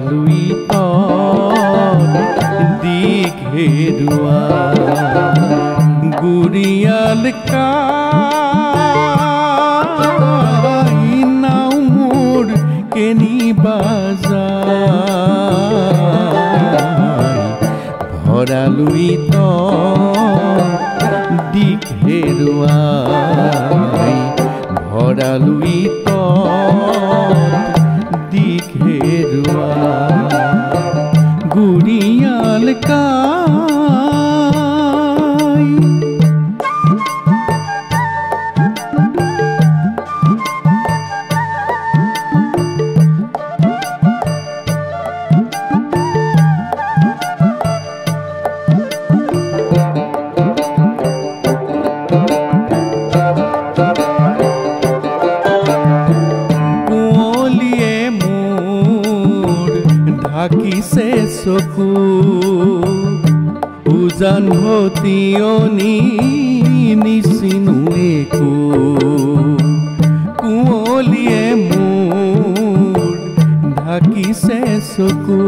ভৰালুই দিক হেৰুৱা গুৰিয়াল কাই নাও মোৰ কেনিবা যায় ভৰালুই দিক হেৰুৱা ভৰালুই দিক হেৰুৱা গুৰিয়াল কাই ঢাকিছে চকু উজান ভতিয়নি নিচিনো একো কুঁৱলীয়ে মোৰ ঢাকিছে চকু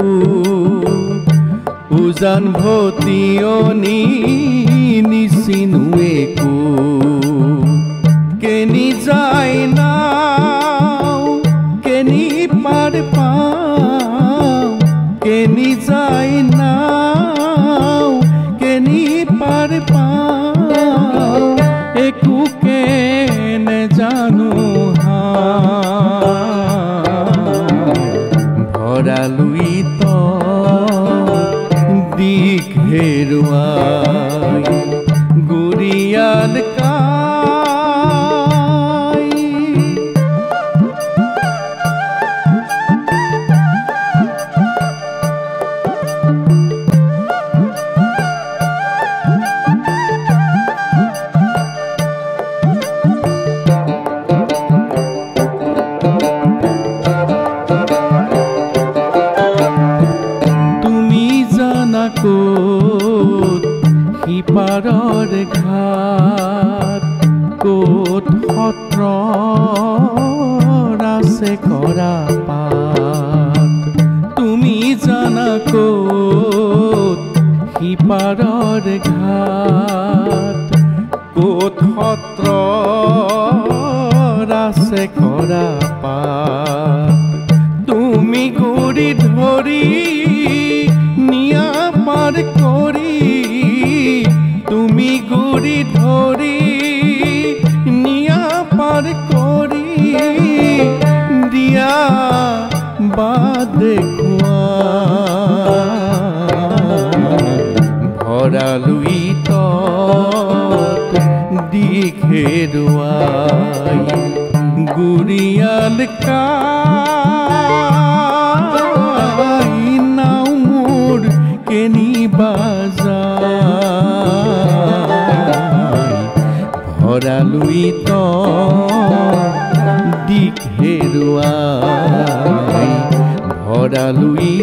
উজান ভতিয়নি নিচিনো একো কেনি যায় নাও কেনি পাৰ পাওঁ কেনি যায় নাও কেনি পাৰ পাওঁ একোকে নেজানো ভৰালুই দিক হেৰুৱাই গুৰিয়াল কাই ক'ত সিপাৰৰ ঘাট ক'ত সত্ৰৰ আছে কৰা পাত তুমি জানা ক'ত সিপাৰৰ ঘাট ক'ত সত্ৰৰ আছে কৰা পাত তুমি গুৰি ধৰি নিয়া পাৰ কৰি তুমি গুৰি ধৰি নিয়া পাৰ কৰি দিয়া বাট দেখুৱা ভৰালুই দিক হেৰুৱাই গুৰিয়াল কাই নাও মোৰ কেনিবা যায় ভৰালুই দিক হেৰুৱাই ভৰালুই